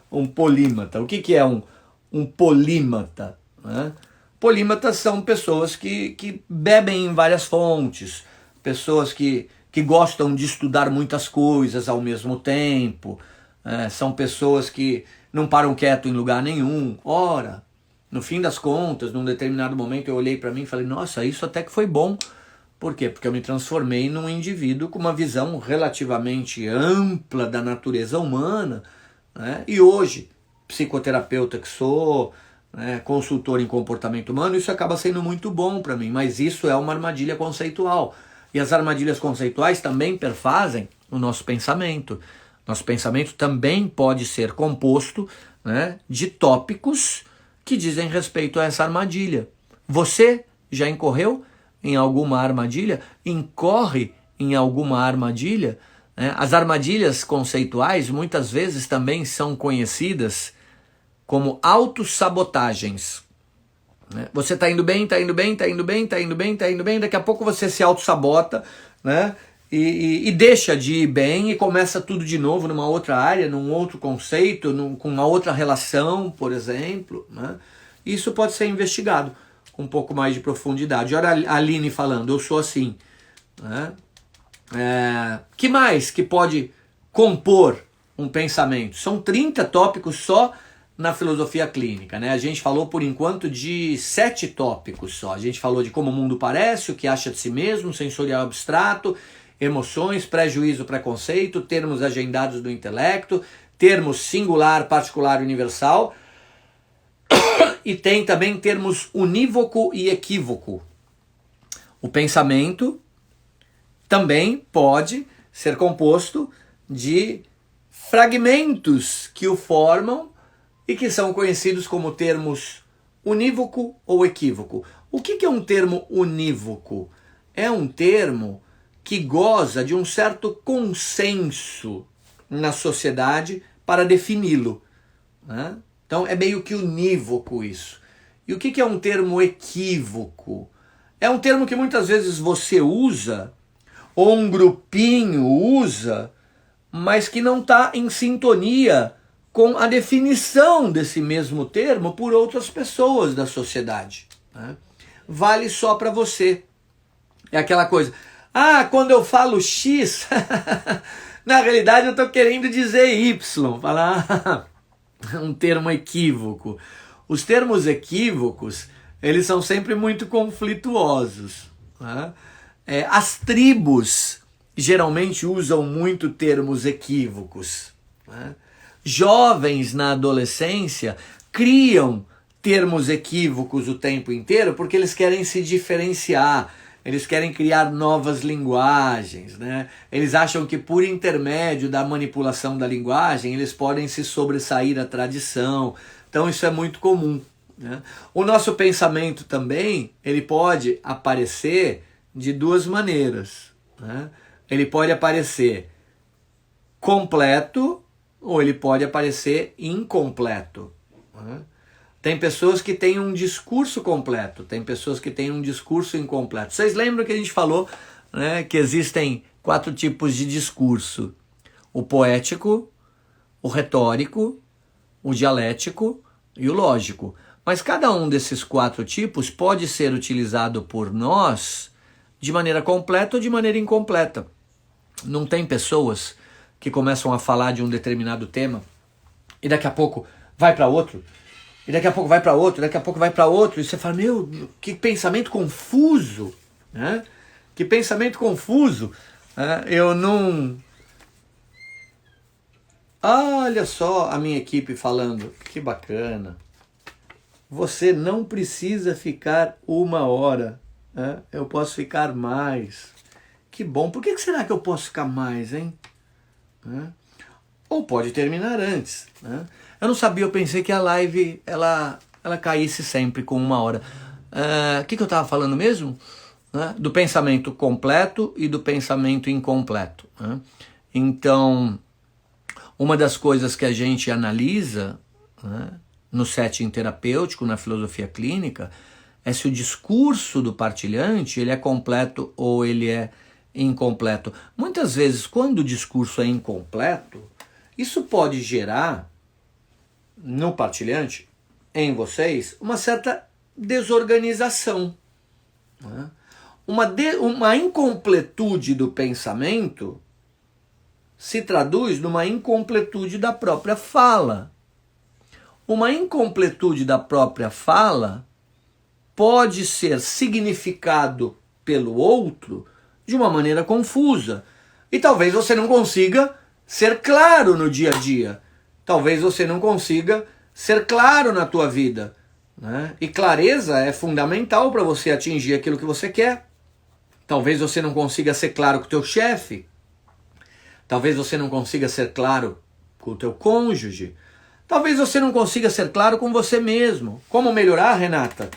Um polímata. O que é um polímata? Né? Polímatas são pessoas que bebem em várias fontes, pessoas que gostam de estudar muitas coisas ao mesmo tempo, são pessoas que não param quieto em lugar nenhum. Ora, no fim das contas, num determinado momento eu olhei para mim e falei, nossa, isso até que foi bom. Por quê? Porque eu me transformei num indivíduo com uma visão relativamente ampla da natureza humana, né? E hoje, psicoterapeuta que sou, consultor em comportamento humano, isso acaba sendo muito bom para mim, mas isso é uma armadilha conceitual. E as armadilhas conceituais também perfazem o nosso pensamento. Nosso pensamento também pode ser composto, né, de tópicos que dizem respeito a essa armadilha. Você já incorreu em alguma armadilha? Incorre em alguma armadilha? As armadilhas conceituais muitas vezes também são conhecidas como autossabotagens. Você está indo bem, daqui a pouco você se autossabota, né? E deixa de ir bem e começa tudo de novo numa outra área, num outro conceito, com uma outra relação, por exemplo. Né? Isso pode ser investigado com um pouco mais de profundidade. Olha a Aline falando, eu sou assim. Né? Que mais que pode compor um pensamento? São 30 tópicos só na filosofia clínica, né? A gente falou por enquanto de 7 tópicos só. A gente falou de como o mundo parece, o que acha de si mesmo, sensorial abstrato, emoções, prejuízo, preconceito, termos agendados do intelecto, termos singular, particular, universal, e tem também termos unívoco e equívoco. O pensamento também pode ser composto de fragmentos que o formam e que são conhecidos como termos unívoco ou equívoco. O que é um termo unívoco? É um termo que goza de um certo consenso na sociedade para defini-lo. Né? Então é meio que unívoco isso. E o que é um termo equívoco? É um termo que muitas vezes você usa ou um grupinho usa, mas que não está em sintonia com a definição desse mesmo termo por outras pessoas da sociedade, né? Vale só para você. É aquela coisa, quando eu falo X, na realidade eu estou querendo dizer Y, falar um termo equívoco. Os termos equívocos, eles são sempre muito conflituosos, né? As tribos geralmente usam muito termos equívocos, né? Jovens na adolescência criam termos equívocos o tempo inteiro porque eles querem se diferenciar, eles querem criar novas linguagens, né? Eles acham que por intermédio da manipulação da linguagem eles podem se sobressair à tradição. Então isso é muito comum, né? O nosso pensamento também, ele pode aparecer de duas maneiras, né? Ele pode aparecer completo ou ele pode aparecer incompleto, né? Tem pessoas que têm um discurso completo, tem pessoas que têm um discurso incompleto. Vocês lembram que a gente falou, né, que existem 4 tipos de discurso: o poético, o retórico, o dialético e o lógico. Mas cada um desses 4 tipos pode ser utilizado por nós de maneira completa ou de maneira incompleta. Não tem pessoas que começam a falar de um determinado tema e daqui a pouco vai para outro, e daqui a pouco vai para outro, daqui a pouco vai para outro, e você fala, meu, que pensamento confuso, né? Que pensamento confuso. Eu não... Olha só a minha equipe falando, que bacana. Você não precisa ficar 1 hora, né? Eu posso ficar mais. Que bom, por que será que eu posso ficar mais, hein? Ou pode terminar antes, né? Eu não sabia, eu pensei que a live ela caísse sempre com 1 hora. O que eu estava falando mesmo? Do pensamento completo e do pensamento incompleto, né? Então, uma das coisas que a gente analisa, né, no setting terapêutico, na filosofia clínica, é se o discurso do partilhante ele é completo ou ele é incompleto. Muitas vezes, quando o discurso é incompleto, isso pode gerar no partilhante, em vocês, uma certa desorganização, né? Uma incompletude do pensamento se traduz numa incompletude da própria fala. Uma incompletude da própria fala pode ser significado pelo outro de uma maneira confusa. E talvez você não consiga ser claro no dia a dia. Talvez você não consiga ser claro na tua vida, né? E clareza é fundamental para você atingir aquilo que você quer. Talvez você não consiga ser claro com o teu chefe. Talvez você não consiga ser claro com o teu cônjuge. Talvez você não consiga ser claro com você mesmo. Como melhorar, Renata?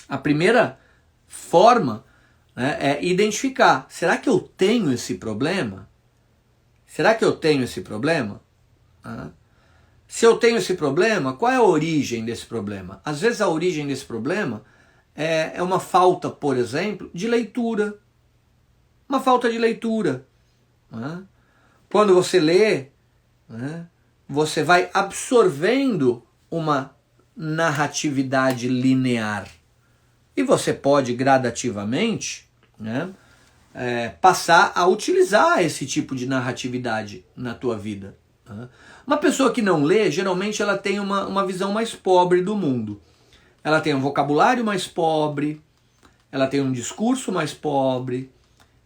A primeira forma, né, é identificar. Será que eu tenho esse problema? Será que eu tenho esse problema? Se eu tenho esse problema, qual é a origem desse problema? Às vezes a origem desse problema é uma falta, por exemplo, de leitura. Uma falta de leitura, né? Quando você lê, né, você vai absorvendo uma narratividade linear. E você pode gradativamente, né, passar a utilizar esse tipo de narratividade na tua vida. Uma pessoa que não lê, geralmente ela tem uma visão mais pobre do mundo. Ela tem um vocabulário mais pobre, ela tem um discurso mais pobre,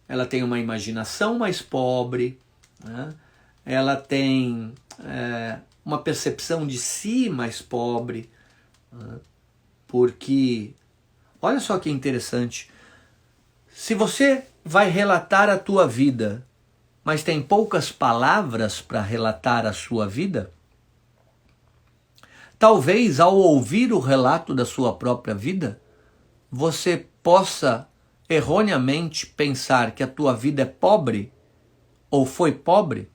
ela tem uma imaginação mais pobre, né? Ela tem uma percepção de si mais pobre, né? Porque, olha só que interessante, se você vai relatar a tua vida, mas tem poucas palavras para relatar a sua vida, talvez ao ouvir o relato da sua própria vida, você possa erroneamente pensar que a tua vida é pobre ou foi pobre,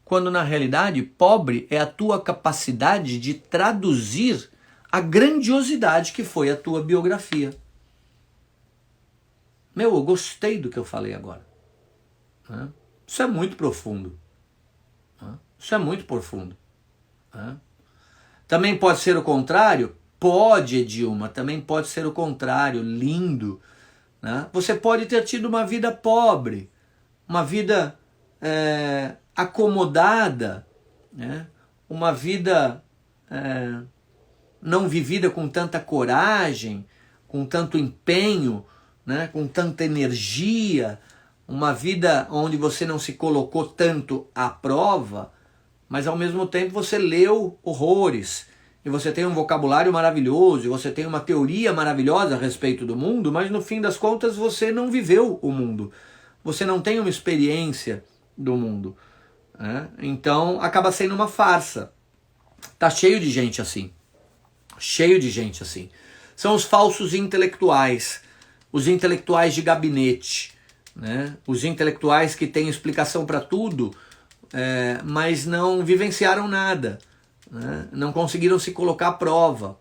quando na realidade pobre é a tua capacidade de traduzir a grandiosidade que foi a tua biografia. Eu gostei do que eu falei agora. Né? Isso é muito profundo. Né? Isso é muito profundo. Né? Também pode ser o contrário? Pode, Edilma, também pode ser o contrário, lindo. Né? Você pode ter tido uma vida pobre, uma vida acomodada, né? Uma vida não vivida com tanta coragem, com tanto empenho, né? Com tanta energia, uma vida onde você não se colocou tanto à prova, mas ao mesmo tempo você leu horrores, e você tem um vocabulário maravilhoso, e você tem uma teoria maravilhosa a respeito do mundo, mas no fim das contas você não viveu o mundo, você não tem uma experiência do mundo. Né? Então acaba sendo uma farsa. Tá cheio de gente assim. Cheio de gente assim. São os falsos intelectuais, os intelectuais de gabinete, né? Os intelectuais que têm explicação para tudo, mas não vivenciaram nada, né? Não conseguiram se colocar à prova.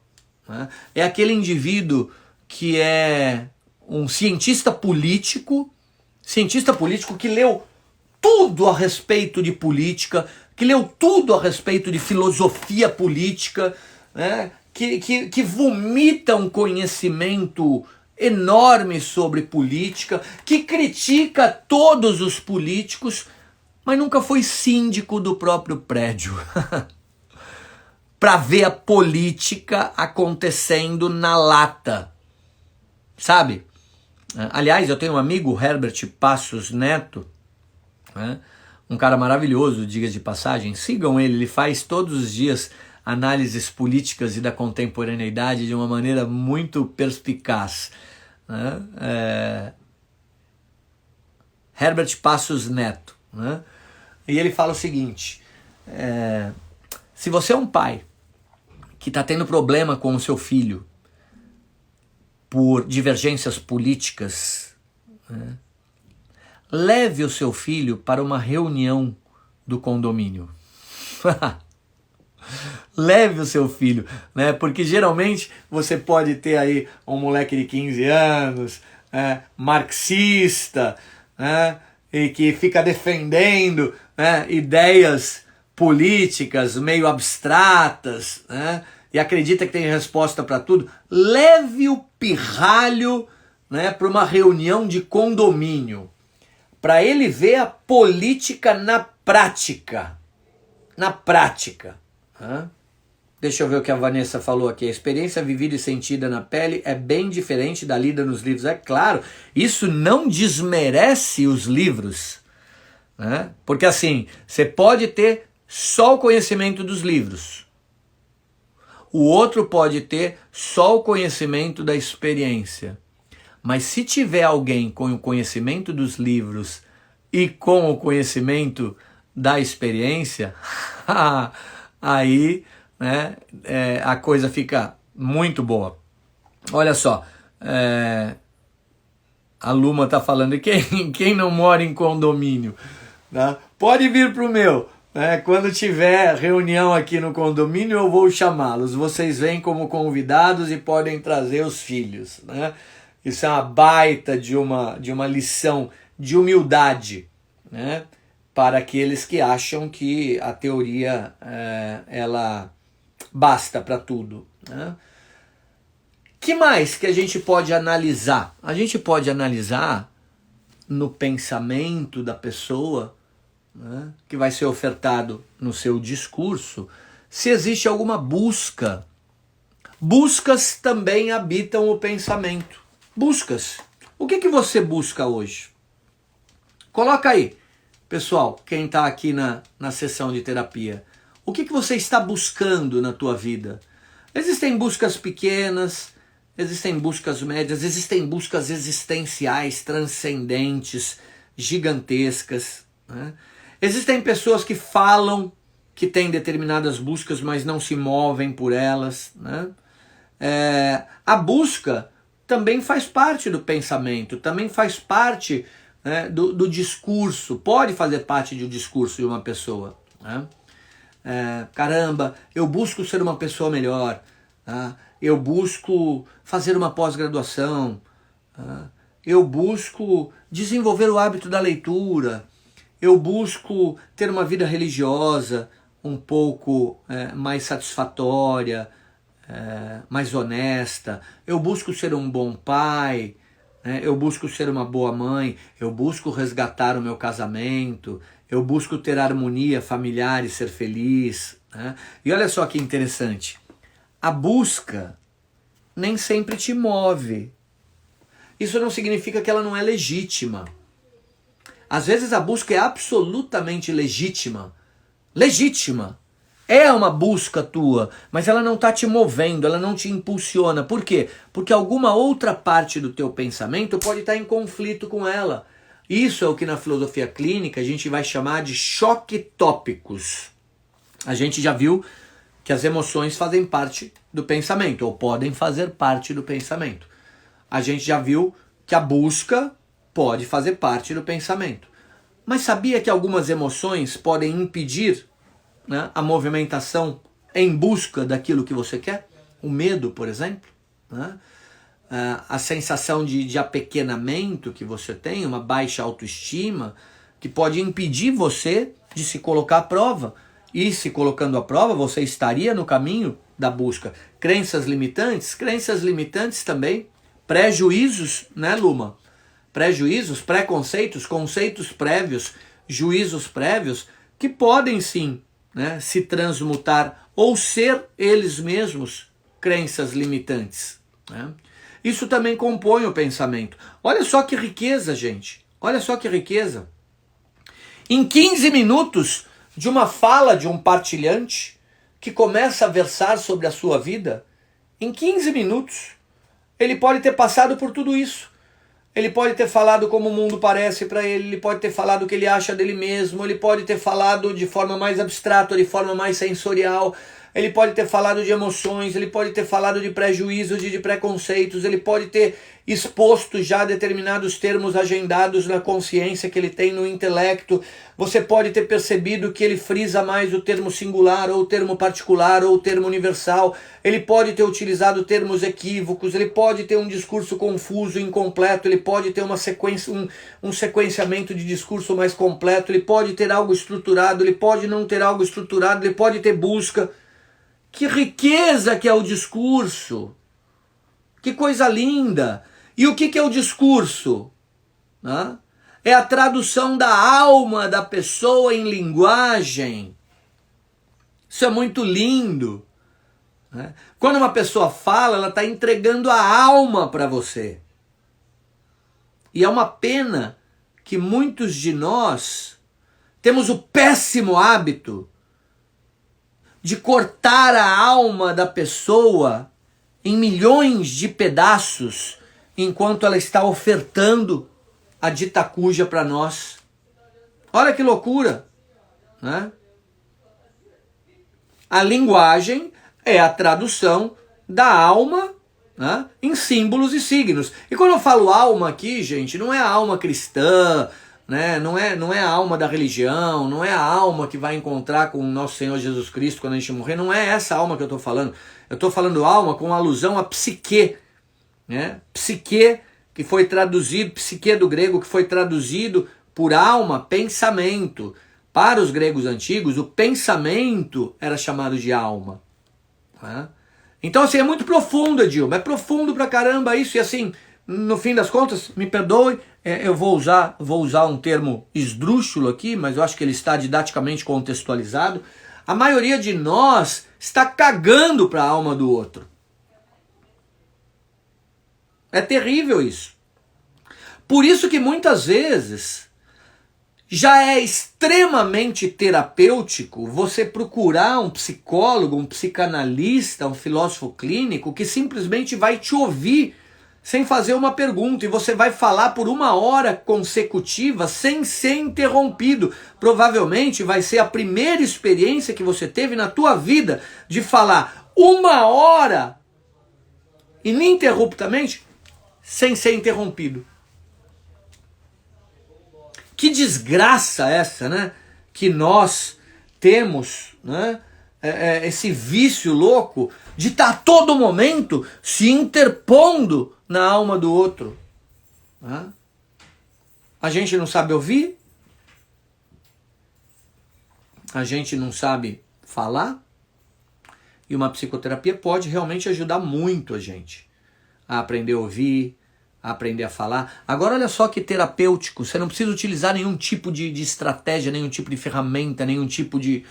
Né? É aquele indivíduo que é um cientista político que leu tudo a respeito de política, que leu tudo a respeito de filosofia política, né? que vomita um conhecimento enorme sobre política, que critica todos os políticos, mas nunca foi síndico do próprio prédio para ver a política acontecendo na lata, sabe? Aliás, eu tenho um amigo, Herbert Passos Neto, né? Um cara maravilhoso, diga de passagem, sigam ele faz todos os dias análises políticas e da contemporaneidade de uma maneira muito perspicaz. Né? Herbert Passos Neto. Né? E ele fala o seguinte, se você é um pai que está tendo problema com o seu filho por divergências políticas, né? Leve o seu filho para uma reunião do condomínio. Leve o seu filho, né? Porque geralmente você pode ter aí um moleque de 15 anos, marxista, né? E que fica defendendo, né, ideias políticas meio abstratas, né? E acredita que tem resposta para tudo. Leve o pirralho, né, para uma reunião de condomínio, para ele ver a política na prática. Na prática. Deixa eu ver o que a Vanessa falou aqui. A experiência vivida e sentida na pele é bem diferente da lida nos livros. É claro, isso não desmerece os livros. Né? Porque assim, você pode ter só o conhecimento dos livros. O outro pode ter só o conhecimento da experiência. Mas se tiver alguém com o conhecimento dos livros e com o conhecimento da experiência, aí, né, a coisa fica muito boa. Olha só, a Luma está falando, quem não mora em condomínio, né, pode vir para o meu. Quando tiver reunião aqui no condomínio, eu vou chamá-los. Vocês vêm como convidados e podem trazer os filhos. Né? Isso é uma baita de uma lição de humildade, né? Para aqueles que acham que a teoria ela basta para tudo. Né? Que mais que a gente pode analisar? A gente pode analisar no pensamento da pessoa, né, que vai ser ofertado no seu discurso, se existe alguma busca. Buscas também habitam o pensamento. Buscas. O que você busca hoje? Coloca aí, pessoal, quem está aqui na sessão de terapia. O que você está buscando na tua vida? Existem buscas pequenas, existem buscas médias, existem buscas existenciais, transcendentes, gigantescas. Né? Existem pessoas que falam que têm determinadas buscas, mas não se movem por elas. Né? A busca também faz parte do pensamento, também faz parte, né, do discurso, pode fazer parte do discurso de uma pessoa. Né? Caramba, eu busco ser uma pessoa melhor, tá? Eu busco fazer uma pós-graduação, tá? Eu busco desenvolver o hábito da leitura, eu busco ter uma vida religiosa um pouco mais satisfatória, mais honesta, eu busco ser um bom pai, né? Eu busco ser uma boa mãe, eu busco resgatar o meu casamento, eu busco ter harmonia familiar e ser feliz, né? E olha só que interessante, a busca nem sempre te move. Isso não significa que ela não é legítima. Às vezes a busca é absolutamente legítima. Legítima. É uma busca tua, mas ela não está te movendo, ela não te impulsiona. Por quê? Porque alguma outra parte do teu pensamento pode estar em conflito com ela. Isso é o que na filosofia clínica a gente vai chamar de choque tópicos. A gente já viu que as emoções fazem parte do pensamento, ou podem fazer parte do pensamento. A gente já viu que a busca pode fazer parte do pensamento. Mas sabia que algumas emoções podem impedir, né, a movimentação em busca daquilo que você quer? O medo, por exemplo, né? A sensação de apequenamento que você tem, uma baixa autoestima, que pode impedir você de se colocar à prova. E se colocando à prova, você estaria no caminho da busca. Crenças limitantes também. Prejuízos, né, Luma? Prejuízos, preconceitos, conceitos prévios, juízos prévios, que podem sim, né, se transmutar ou ser eles mesmos crenças limitantes, né? Isso também compõe o pensamento. Olha só que riqueza, gente. Olha só que riqueza. Em 15 minutos de uma fala de um partilhante que começa a versar sobre a sua vida, em 15 minutos, ele pode ter passado por tudo isso. Ele pode ter falado como o mundo parece para ele pode ter falado o que ele acha dele mesmo, ele pode ter falado de forma mais abstrata, de forma mais sensorial, ele pode ter falado de emoções, ele pode ter falado de prejuízos e de preconceitos, ele pode ter exposto já determinados termos agendados na consciência que ele tem no intelecto. Você pode ter percebido que ele frisa mais o termo singular, ou o termo particular, ou o termo universal. Ele pode ter utilizado termos equívocos, ele pode ter um discurso confuso, incompleto, ele pode ter uma sequência, um sequenciamento de discurso mais completo, ele pode ter algo estruturado, ele pode não ter algo estruturado, ele pode ter busca. Que riqueza que é o discurso! Que coisa linda! E o que é o discurso? É a tradução da alma da pessoa em linguagem. Isso é muito lindo. Quando uma pessoa fala, ela está entregando a alma para você. E é uma pena que muitos de nós temos o péssimo hábito de cortar a alma da pessoa em milhões de pedaços enquanto ela está ofertando a dita cuja para nós. Olha que loucura, né? A linguagem é a tradução da alma, né, em símbolos e signos. E quando eu falo alma aqui, gente, não é a alma cristã, né? Não é a alma da religião, não é a alma que vai encontrar com o nosso Senhor Jesus Cristo quando a gente morrer, não é essa alma que eu estou falando. Eu estou falando alma com alusão a psique, né? Psique, que foi traduzido, psique do grego, que foi traduzido por alma, pensamento. Para os gregos antigos, o pensamento era chamado de alma. Né? Então, assim, é muito profundo, Edilma, é profundo pra caramba isso, e assim, no fim das contas, me perdoe, eu vou usar um termo esdrúxulo aqui, mas eu acho que ele está didaticamente contextualizado. A maioria de nós está cagando para a alma do outro. É terrível isso. Por isso que muitas vezes já é extremamente terapêutico você procurar um psicólogo, um psicanalista, um filósofo clínico que simplesmente vai te ouvir sem fazer uma pergunta, e você vai falar por 1 hora consecutiva sem ser interrompido. Provavelmente vai ser a primeira experiência que você teve na tua vida de falar 1 hora ininterruptamente sem ser interrompido. Que desgraça essa, né? Que nós temos, né? Esse vício louco de estar a todo momento se interpondo na alma do outro. Né? A gente não sabe ouvir? a gente não sabe falar, e uma psicoterapia pode realmente ajudar muito a gente a aprender a ouvir, a aprender a falar. Agora olha só que terapêutico, você não precisa utilizar nenhum tipo de estratégia, nenhum tipo de ferramenta, nenhum tipo de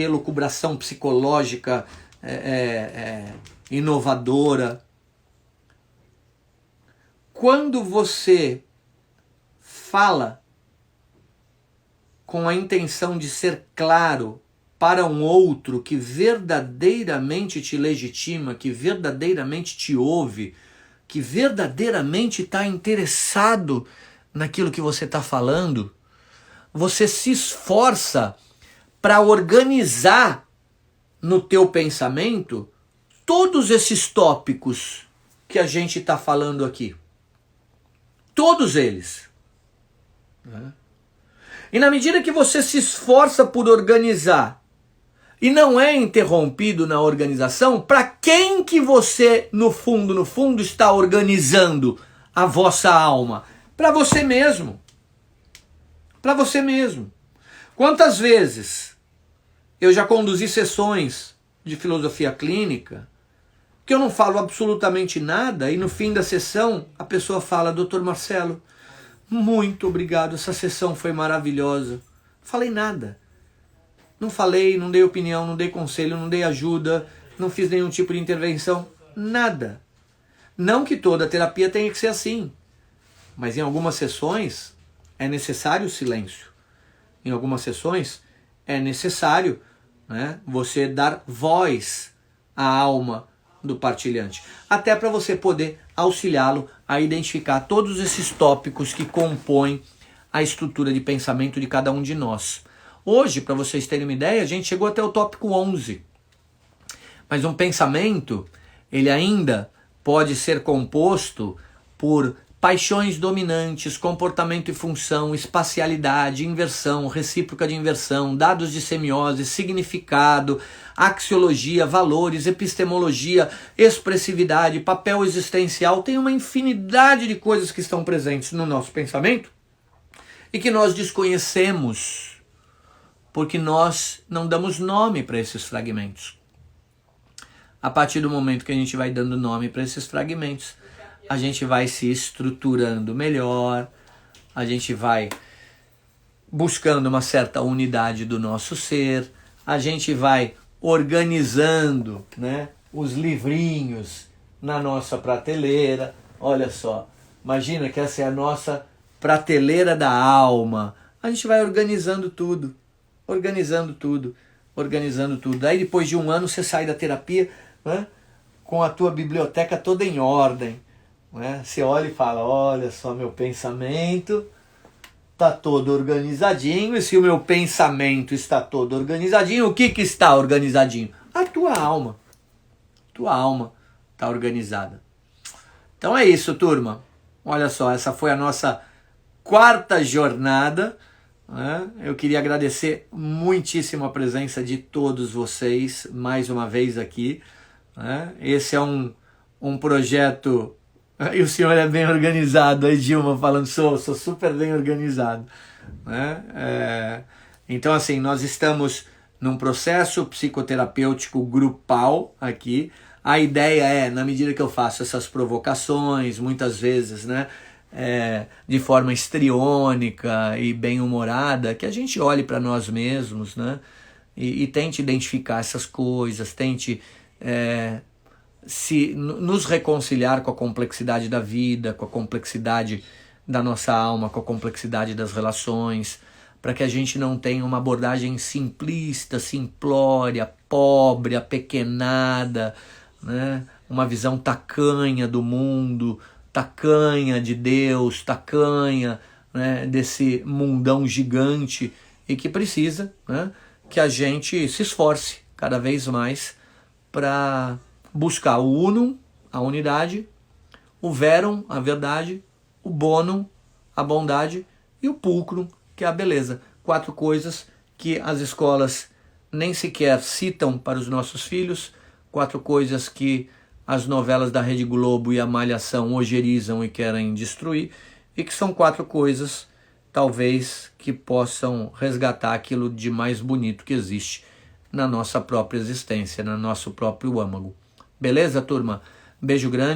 elucubração psicológica inovadora. Quando você fala com a intenção de ser claro para um outro que verdadeiramente te legitima, que verdadeiramente te ouve, que verdadeiramente está interessado naquilo que você está falando, você se esforça para organizar no teu pensamento todos esses tópicos que a gente está falando aqui. Todos eles. E na medida que você se esforça por organizar e não é interrompido na organização, para quem que você, no fundo, está organizando a vossa alma? Para você mesmo. Para você mesmo. Quantas vezes eu já conduzi sessões de filosofia clínica que eu não falo absolutamente nada e no fim da sessão a pessoa fala: Dr. Marcelo, muito obrigado, essa sessão foi maravilhosa. Falei nada. Não falei, não dei opinião, não dei conselho, não dei ajuda, não fiz nenhum tipo de intervenção, nada. Não que toda terapia tenha que ser assim, mas em algumas sessões é necessário o silêncio. Em algumas sessões é necessário, né, você dar voz à alma do partilhante, até para você poder auxiliá-lo a identificar todos esses tópicos que compõem a estrutura de pensamento de cada um de nós. Hoje, para vocês terem uma ideia, a gente chegou até o tópico 11. Mas um pensamento, ele ainda pode ser composto por paixões dominantes, comportamento e função, espacialidade, inversão, recíproca de inversão, dados de semiose, significado, axiologia, valores, epistemologia, expressividade, papel existencial. Tem uma infinidade de coisas que estão presentes no nosso pensamento e que nós desconhecemos, porque nós não damos nome para esses fragmentos. A partir do momento que a gente vai dando nome para esses fragmentos, a gente vai se estruturando melhor, a gente vai buscando uma certa unidade do nosso ser, a gente vai organizando, né, os livrinhos na nossa prateleira. Olha só, imagina que essa é a nossa prateleira da alma. A gente vai organizando tudo. Organizando tudo. Aí depois de um ano você sai da terapia, né, com a tua biblioteca toda em ordem. Né? Você olha e fala: olha só, meu pensamento está todo organizadinho. E se o meu pensamento está todo organizadinho, o que está organizadinho? A tua alma. Tua alma está organizada. Então é isso, turma. Olha só, essa foi a nossa quarta jornada. Eu queria agradecer muitíssimo a presença de todos vocês mais uma vez aqui. Esse é um projeto, e o senhor é bem organizado, aí Dilma falando: sou super bem organizado. Então assim, nós estamos num processo psicoterapêutico grupal aqui. A ideia é, na medida que eu faço essas provocações, muitas vezes, né, de forma histriônica e bem-humorada, que a gente olhe para nós mesmos, né, e tente identificar essas coisas, tente nos reconciliar com a complexidade da vida, com a complexidade da nossa alma, com a complexidade das relações, para que a gente não tenha uma abordagem simplista, simplória, pobre, apequenada, né, uma visão tacanha do mundo, tacanha de Deus, tacanha, né, desse mundão gigante, e que precisa, né, que a gente se esforce cada vez mais para buscar o unum, a unidade, o verum, a verdade, o bonum, a bondade, e o pulcrum, que é a beleza. 4 coisas que as escolas nem sequer citam para os nossos filhos, 4 coisas que as novelas da Rede Globo e a Malhação ogerizam e querem destruir, e que são 4 coisas talvez que possam resgatar aquilo de mais bonito que existe na nossa própria existência, no nosso próprio âmago. Beleza, turma? Beijo grande.